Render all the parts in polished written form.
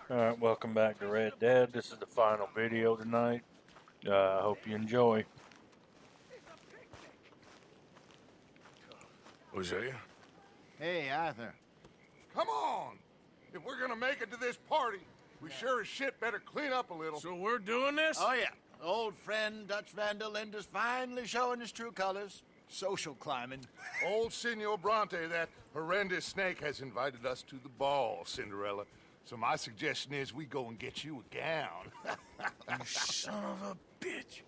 Alright, welcome back to Red Dead. This is the final video tonight. I hope you enjoy. Hosea? Hey, Arthur. Come on! If we're gonna make it to this party, we sure as shit better clean up a little. So we're doing this? Oh, yeah. Old friend Dutch Van der Linde's finally showing his true colors. Social climbing. Old Senor Bronte, that horrendous snake, has invited us to the ball, Cinderella. So my suggestion is we go and get you a gown. You son of a bitch.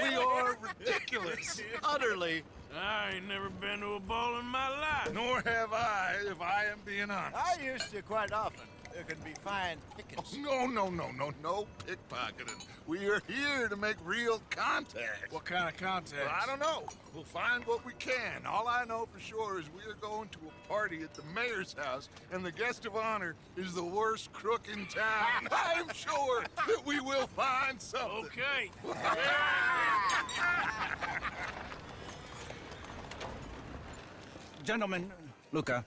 We are ridiculous. Utterly. I ain't never been to a ball in my life. Nor have I, if I am being honest. I used to quite often. There can be fine pickings. No pickpocketing. We are here to make real contact. What kind of contact? Well, I don't know. We'll find what we can. All I know for sure is we are going to a party at the mayor's house, and the guest of honor is the worst crook in town. I'm sure that we will find something. Okay. Gentlemen, Luca,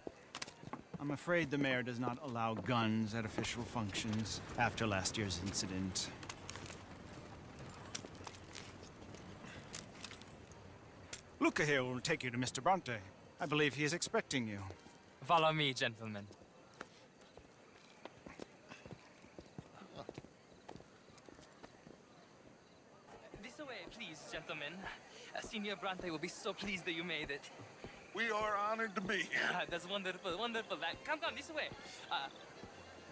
I'm afraid the mayor does not allow guns at official functions after last year's incident. Luca here will take you to Mr. Bronte. I believe he is expecting you. Follow me, gentlemen. This way, please, gentlemen. Senior Bronte will be so pleased that you made it. We are honored to be here. That's wonderful, wonderful. Come, this way.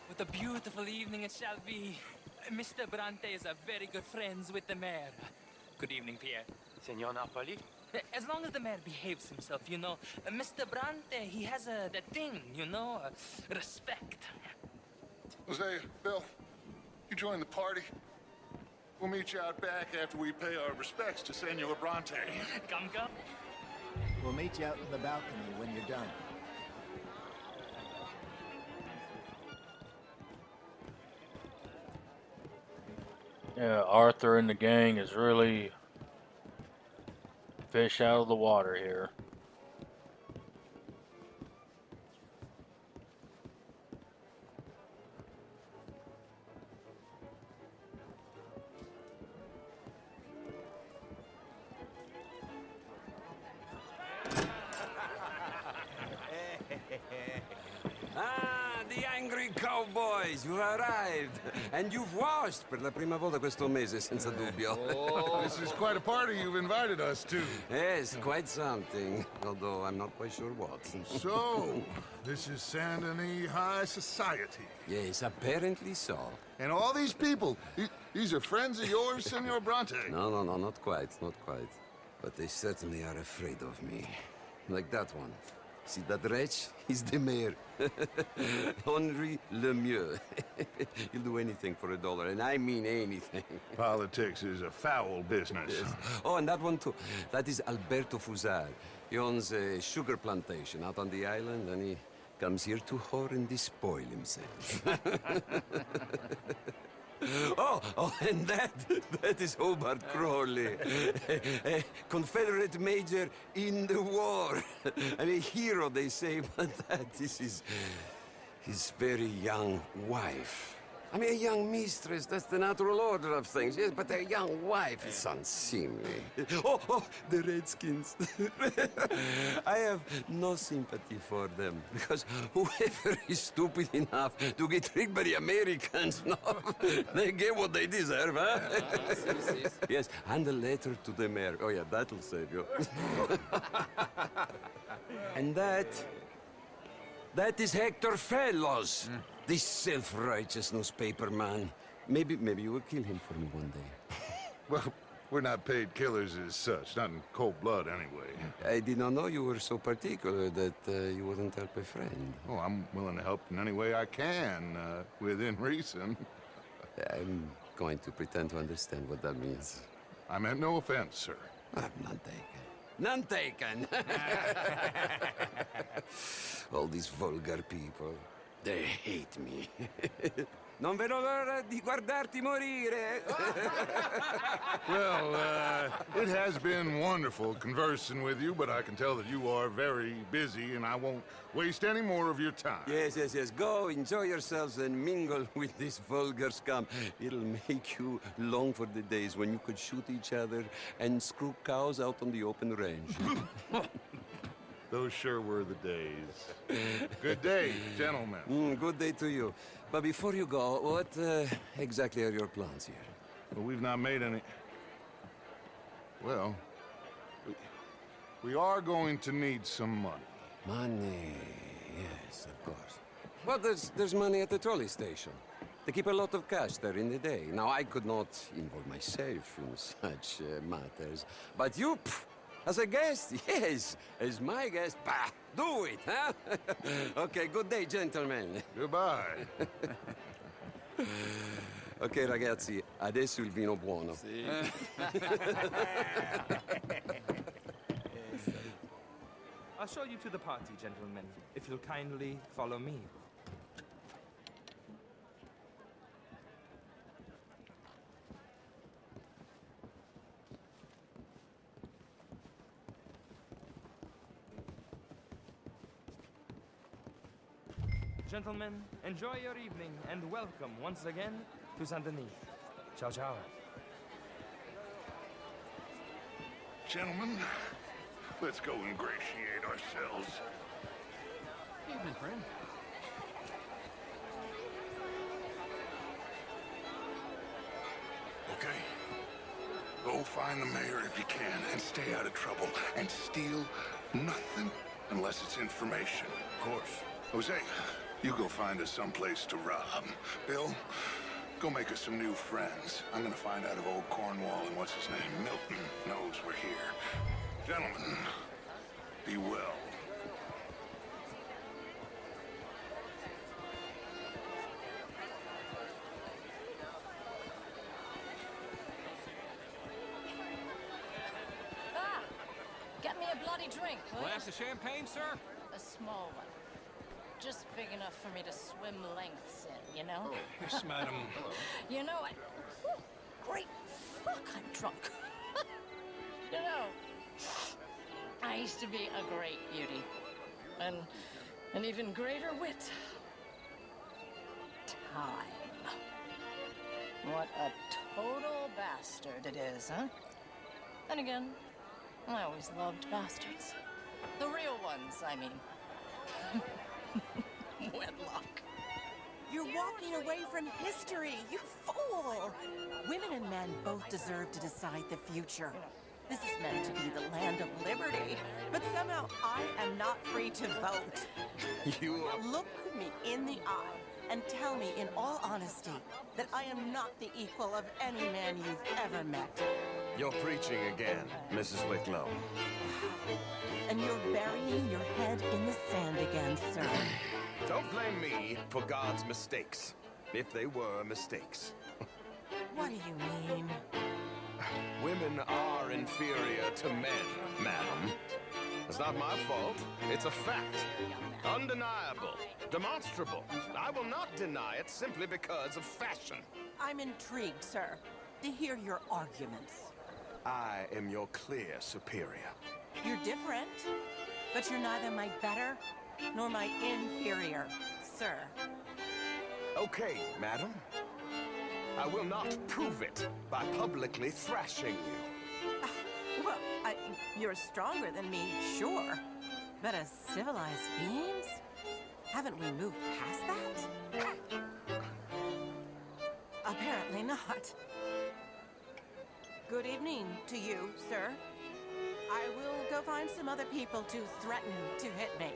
What a beautiful evening it shall be. Mr. Bronte is a very good friends with the mayor. Good evening, Pierre. Senor Napoli? As long as the mayor behaves himself, you know. Mr. Bronte, he has that thing, you know, respect. Hosea, Bill, you join the party. We'll meet you out back after we pay our respects to Senor Bronte. Come. We'll meet you out in the balcony when you're done. Yeah, Arthur and the gang is really fish out of the water here. Ah, the angry cowboys, you arrived. And you've washed per la prima volta questo mese, senza dubbio. This is quite a party you've invited us to. Yes, quite something. Although I'm not quite sure what. So, this is Saint Denis High Society. Yes, apparently so. And all these people, these are friends of yours, Senor Bronte? No, not quite, not quite. But they certainly are afraid of me. Like that one. See that wretch? He's the mayor. Henri Lemieux. He'll do anything for $1, and I mean anything. Politics is a foul business. Yes. Oh, and that one too. That is Alberto Fusar. He owns a sugar plantation out on the island, and he comes here to whore and despoil himself. Oh, and that is Hobart Crawley, a Confederate major in the war, and a hero, they say, but that is his very young wife. I mean, a young mistress, that's the natural order of things, yes, but a young wife is unseemly. Oh, the Redskins. I have no sympathy for them, because whoever is stupid enough to get tricked by the Americans, no, they get what they deserve, huh? Yes, and a letter to the mayor. Oh, yeah, that'll save you. And that is Hector Fellows. This self-righteous newspaper man. Maybe you will kill him for me one day. Well, we're not paid killers as such, not in cold blood anyway. I did not know you were so particular that you wouldn't help a friend. Oh, I'm willing to help in any way I can, within reason. I'm going to pretend to understand what that means. I meant no offense, sir. None taken. None taken! these vulgar people. They hate me. Non vedo l'ora di guardarti morire. Well, it has been wonderful conversing with you, but I can tell that you are very busy, and I won't waste any more of your time. Yes, yes, yes. Go, enjoy yourselves and mingle with this vulgar scum. It'll make you long for the days when you could shoot each other and screw cows out on the open range. Those sure were the days. Good day, gentlemen. Good day to you. But before you go, what exactly are your plans here? Well, we've not made any... Well, we are going to need some money. Money, yes, of course. Well, there's money at the trolley station. They keep a lot of cash there in the day. Now, I could not involve myself in such matters. But you, as a guest, yes, as my guest, bah, do it, huh? Okay, good day, gentlemen. Goodbye. Ok, ragazzi, adesso il vino buono. I'll show you to the party, gentlemen, if you'll kindly follow me. Gentlemen, enjoy your evening and welcome once again to Saint Denis. Ciao, ciao. Gentlemen, let's go ingratiate ourselves. Evening, friend. Okay? Go find the mayor if you can and stay out of trouble and steal nothing unless it's information. Of course. Jose, you go find us someplace to rob. Bill, go make us some new friends. I'm gonna find out if old Cornwall and what's his name, Milton, knows we're here. Gentlemen, be well. Ah! Get me a bloody drink, will you? Glass of champagne, sir? A small one. Just big enough for me to swim lengths in, you know? Yes, madam. You know, great fuck, I'm drunk. You know, I used to be a great beauty. And an even greater wit. Time. What a total bastard it is, huh? Then again, I always loved bastards. The real ones, I mean. Wedlock. You're walking away from history, you fool! Women and men both deserve to decide the future. This is meant to be the land of liberty, but somehow I am not free to vote. You are... Look me in the eye and tell me in all honesty that I am not the equal of any man you've ever met. You're preaching again, Mrs. Wicklow. And you're burying your head in the sand again, sir. Don't blame me for God's mistakes, if they were mistakes. What do you mean? Women are inferior to men, madam. It's not my fault. It's a fact. Undeniable. Demonstrable. I will not deny it simply because of fashion. I'm intrigued, sir, to hear your arguments. I am your clear superior. You're different, but you're neither my better nor my inferior, sir. Okay, madam. I will not prove it by publicly thrashing you. Well, you're stronger than me, sure. But as civilized beings? Haven't we moved past that? Apparently not. Good evening to you, sir. I will go find some other people to threaten to hit me,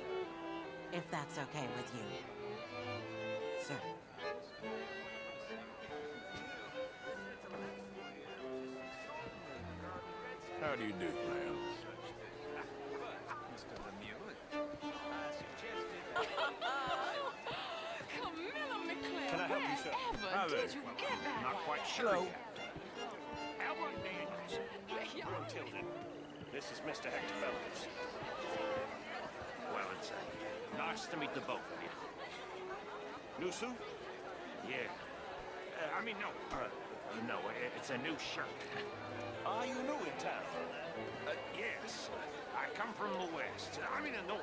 if that's okay with you, sir. How do you do, ma'am? Camilla McClare, Can I help you, sir? wherever did you get that? Not quite sure yet. Tilden. This is Mr. Hector Fellows. Well, it's a nice Nice to meet the both of you. New suit? Yeah. No, it's a new shirt. Are you new in town? Yes. I come from the west. I mean the north.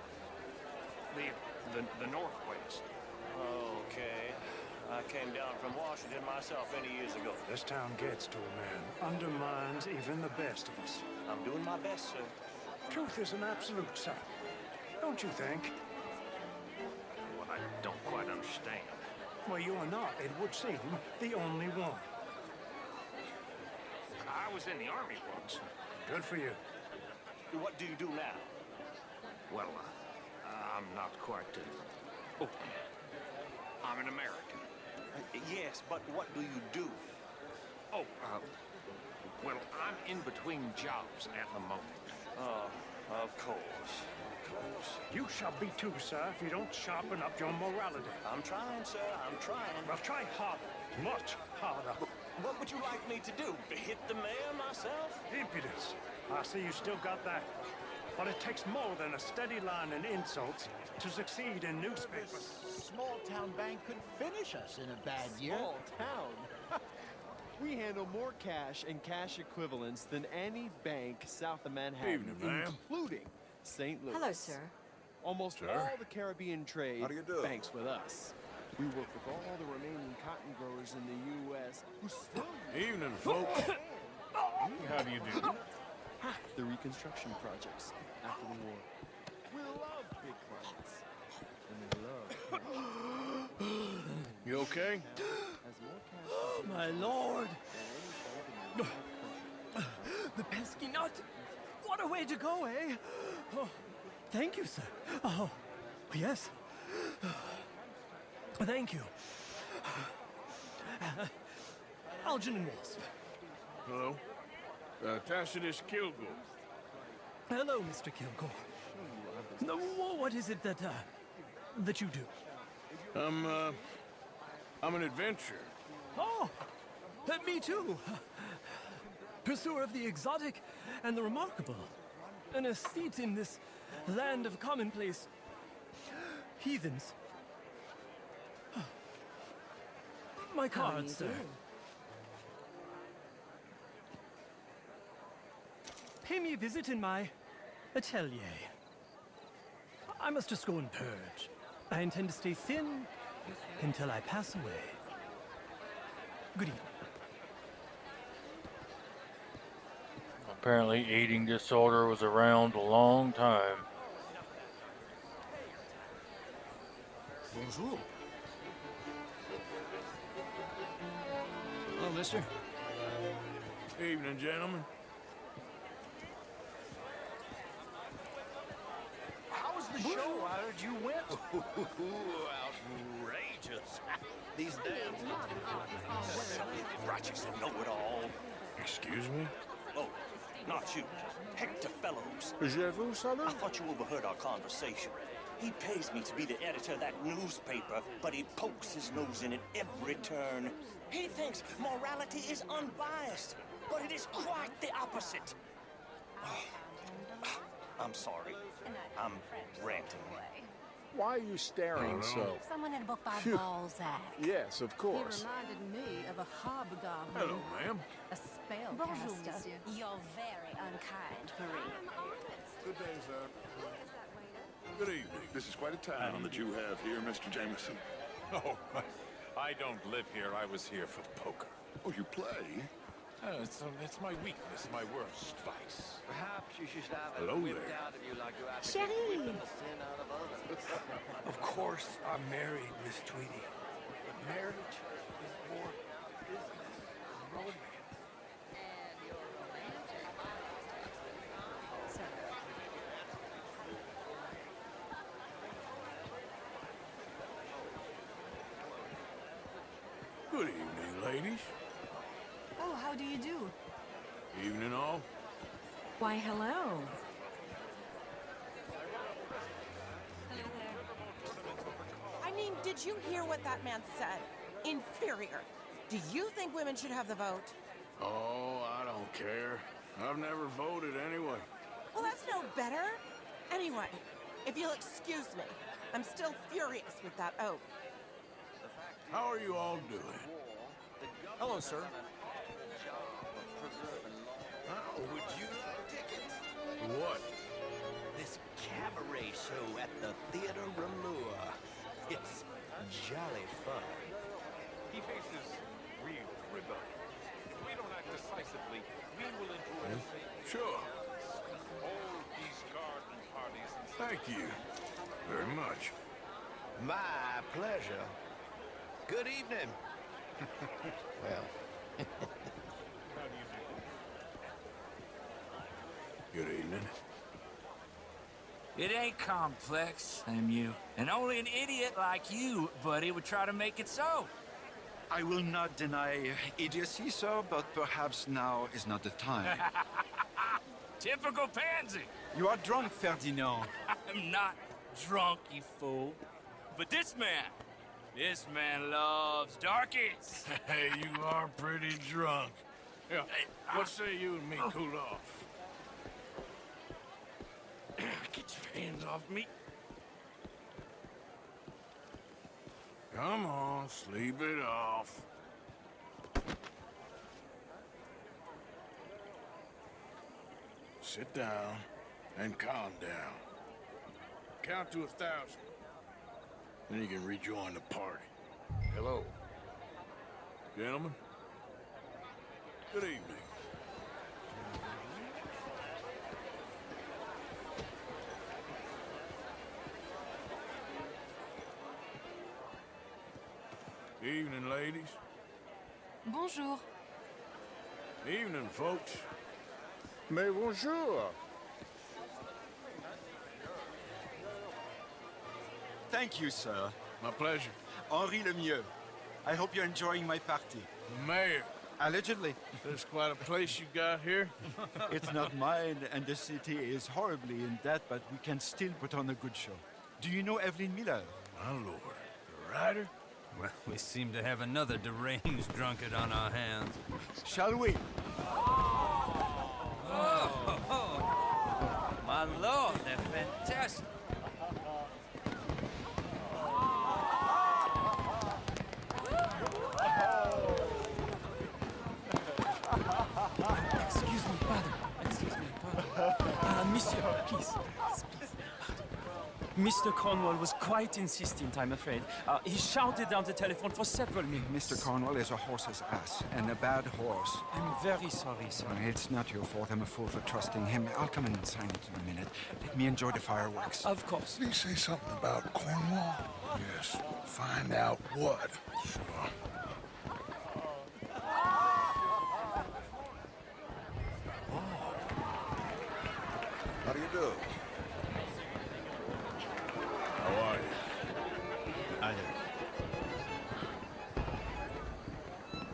The northwest. Okay. I came down from Washington myself many years ago. This town gets to a man, undermines even the best of us. I'm doing my best, sir. Truth is an absolute, sir. Don't you think? Well, I don't quite understand. Well, you are not, it would seem, the only one. I was in the army once. Good for you. What do you do now? Well, I'm not quite. Oh, I'm an American. Yes, but what do you do? Oh, well, I'm in between jobs at the moment. Of course. You shall be too, sir, if you don't sharpen up your morality. I'm trying, sir. I'm trying. Well, try harder. Much harder. What would you like me to do? Hit the mayor myself? Impudence. I see you still got that. But it takes more than a steady line and insults to succeed in newspapers. Small-town bank could finish us in a bad year. Small town? We handle more cash and cash equivalents than any bank south of Manhattan, Evening, ma'am. including St. Louis. Hello, sir. Almost Sir? all the Caribbean trade How do you do? banks with us. We work with all the remaining cotton growers in the U.S. who still Evening, folks. How do you do? the reconstruction projects after the war. We love big projects. And we love You okay? as more cash My lord! than any The pesky nut! What a way to go, eh? Oh, thank you, sir. Oh, yes. Thank you. Algernon Wasp. Hello. Tacitus Kilgore. Hello, Mr. Kilgore. No, what is it that you do? I'm an adventurer. Oh, me too. Pursuer of the exotic and the remarkable. An aesthete in this land of commonplace heathens. My card, sir. Pay me a visit in my atelier. I must just go and purge. I intend to stay thin until I pass away. Good evening. Apparently eating disorder was around a long time. Bonjour. Hello, mister. Evening, gentlemen. How was the show? I heard you went. Outrageous. These damn righteous and know-it-all. Excuse me? Oh, not you. Hector Fellows. Je vous salue. I thought you overheard our conversation. He pays me to be the editor of that newspaper, but he pokes his nose in at every turn. He thinks morality is unbiased, but it is quite the opposite. I'm sorry. I'm ranting. Why are you staring so? Someone had a book by Balzac. Yes, of He course. reminded me of a hobgoblin. Hello, ma'am. A spellcaster. Bonjour, monsieur. You're very unkind, Marie. Good day, sir. Good evening. This is quite a town that you have here, Mr. Jameson. Oh, I don't live here. I was here for the poker. Oh, you play? It's my weakness, my worst vice. Perhaps you should have Hello it whipped there. out of you like you have Chérie. whipping the sin out of others. Of course, I'm married, Miss Tweedy. But marriage is more business than romance. And you're romantic. Sir. Good evening, ladies. Oh, how do you do? Evening, all. Why, hello. I mean, did you hear what that man said? Inferior. Do you think women should have the vote? Oh, I don't care. I've never voted anyway. Well, that's no better. Anyway, If you'll excuse me, I'm still furious with that oath. How are you all doing? Hello, sir. How would you like tickets? What? This cabaret show at the Theater Ramur. It's jolly fun. He faces real rebellion. If we don't act decisively, we will enjoy the same. Sure. All these garden parties and Thank you very much. My pleasure. Good evening. Well. Good evening. It ain't complex, MU. And only an idiot like you, buddy, would try to make it so. I will not deny idiocy, sir, but perhaps now is not the time. Typical pansy. You are drunk, Ferdinand. I'm not drunk, you fool. But this man loves darkies. Hey, you are pretty drunk. Yeah, what say you and me cool off? Get your hands off me. Come on, sleep it off. Sit down and calm down. Count to 1,000. Then you can rejoin the party. Hello. Gentlemen. Good evening. Evening, ladies. Bonjour. Evening, folks. Mais bonjour. Thank you, sir. My pleasure. Henri Lemieux. I hope you're enjoying my party. The mayor. Allegedly. There's quite a place you got here. It's not mine, and the city is horribly in debt, but we can still put on a good show. Do you know Evelyn Miller? My lord. The writer? Well, we seem to have another deranged drunkard on our hands. Shall we? Oh, my lord, they're fantastic. Excuse me, pardon. Excuse me, pardon. Monsieur, please. Mr. Cornwall was quite insistent, I'm afraid. He shouted down the telephone for several minutes. Mr. Cornwall is a horse's ass, and a bad horse. I'm very sorry, sir. It's not your fault. I'm a fool for trusting him. I'll come in and sign it in a minute. Let me enjoy the fireworks. Of course. Did he say something about Cornwall? Yes. Find out what. Sure. How do you do? How are you? Hi there.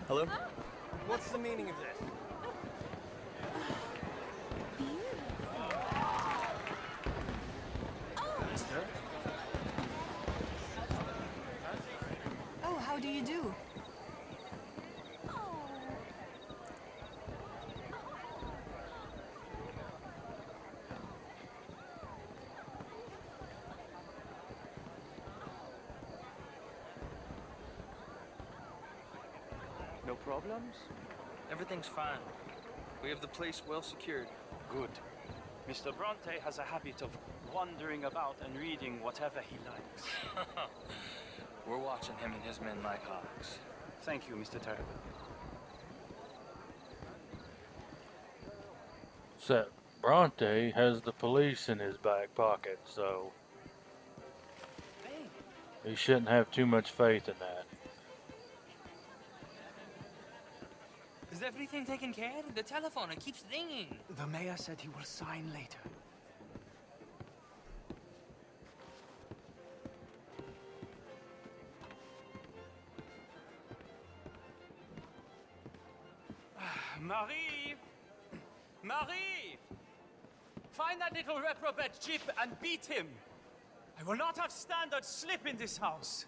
Hello? What's the meaning of this? Mister? Oh, how do you do? No problems? Everything's fine. We have the place well secured. Good. Mr. Bronte has a habit of wandering about and reading whatever he likes. We're watching him and his men like hawks. Thank you, Mr. Terrible. Except Bronte has the police in his back pocket, so he shouldn't have too much faith in that. Is everything taken care of? The telephone, it keeps ringing. The mayor said he will sign later. Marie! Marie! Find that little reprobate Chip and beat him. I will not have standard slip in this house.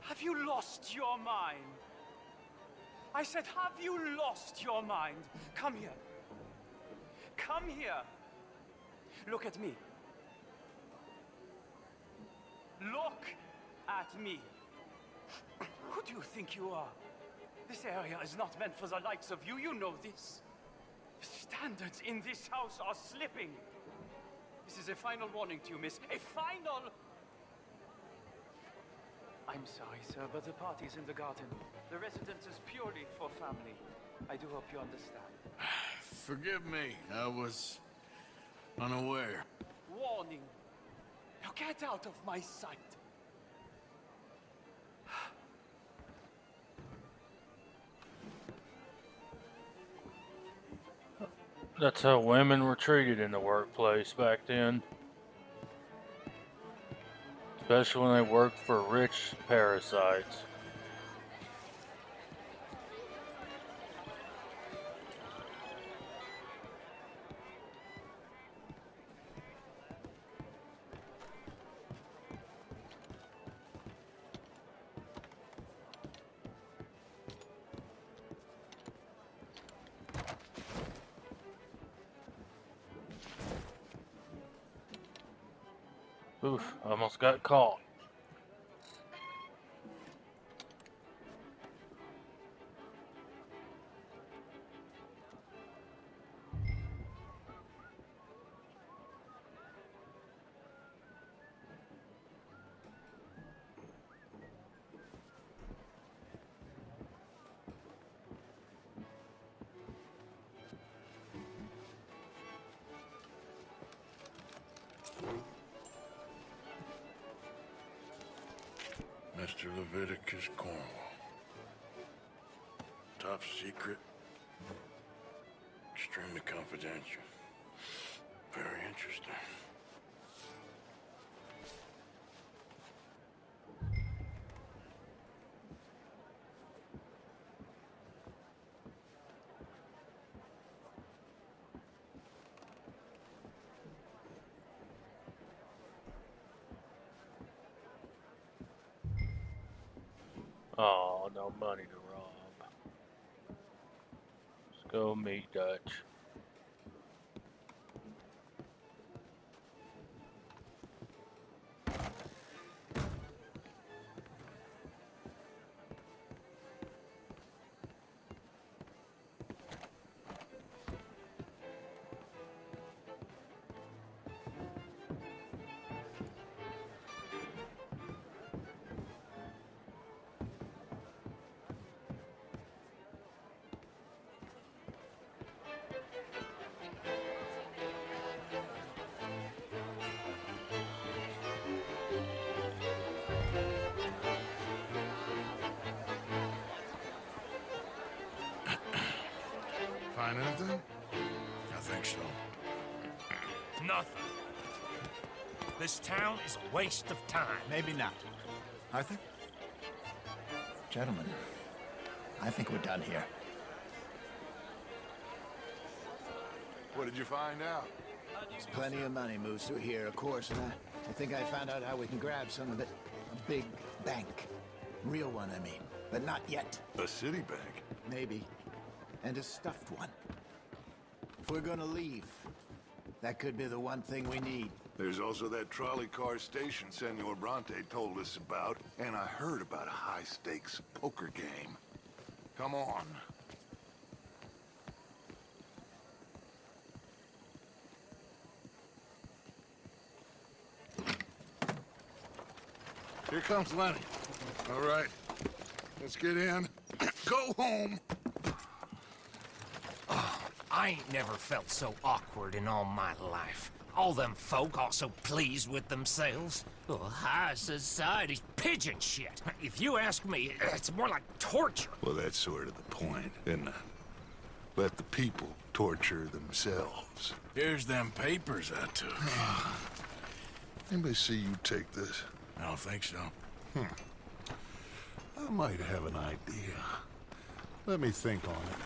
Have you lost your mind? I said, have you lost your mind? Come here. Come here. Look at me. Look at me. Who do you think you are? This area is not meant for the likes of you. You know this. The standards in this house are slipping. This is a final warning to you, miss. A final... I'm sorry, sir, but the party's in the garden. The residence is purely for family. I do hope you understand. Forgive me. I was unaware. Warning. Now get out of my sight. That's how women were treated in the workplace back then. Especially when they worked for rich parasites. Oof, almost got caught. Mr. Leviticus Cornwall. Top secret. Extremely confidential. Very interesting. Oh, no money to rob. Let's go meet Dutch. Find anything? I think so. Nothing. This town is a waste of time. Maybe not. Arthur? Gentlemen, I think we're done here. What did you find out? There's plenty of money moves through here, of course, and I think I found out how we can grab some of it. A big bank. Real one, I mean. But not yet. A city bank? Maybe. And a stuffed one. If we're gonna leave, that could be the one thing we need. There's also that trolley car station Senor Bronte told us about, and I heard about a high-stakes poker game. Come on. Here comes Lenny. All right, let's get in. Go home. I ain't never felt so awkward in all my life. All them folk all so pleased with themselves. Oh, high society's pigeon shit. If you ask me, it's more like torture. Well, that's sort of the point, isn't it? Let the people torture themselves. Here's them papers I took. Anybody see you take this? I don't think so. I might have an idea. Let me think on it.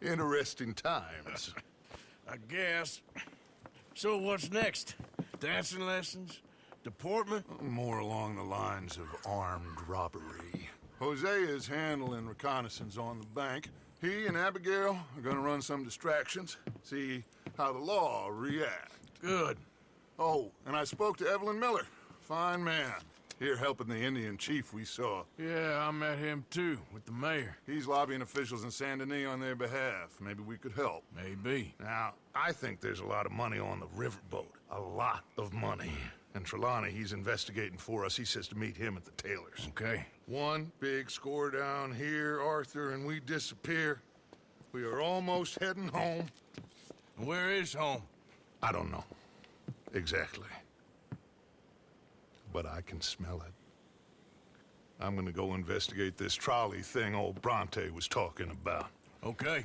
Interesting times. I guess. So what's next? Dancing lessons? Deportment? More along the lines of armed robbery. Hosea is handling reconnaissance on the bank. He and Abigail are gonna run some distractions, see how the law react. Good. Oh, and I spoke to Evelyn Miller. Fine man. Here helping the Indian chief we saw. Yeah, I met him too, with the mayor. He's lobbying officials in Saint Denis on their behalf. Maybe we could help. Maybe. Now, I think there's a lot of money on the riverboat. A lot of money. And Trelawney, he's investigating for us. He says to meet him at the Taylor's. Okay. One big score down here, Arthur, and we disappear. We are almost heading home. Where is home? I don't know. Exactly. But I can smell it. I'm gonna go investigate this trolley thing old Bronte was talking about. Okay.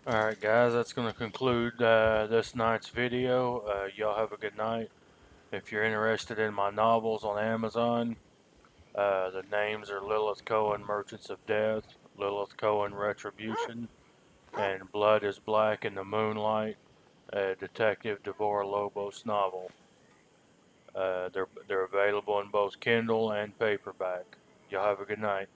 Alright guys, that's going to conclude this night's video. Y'all have a good night. If you're interested in my novels on Amazon, the names are Lilith Cohen, Merchants of Death, Lilith Cohen, Retribution, and Blood is Black in the Moonlight, Detective Deborah Lobos novel. They're available in both Kindle and paperback. Y'all have a good night.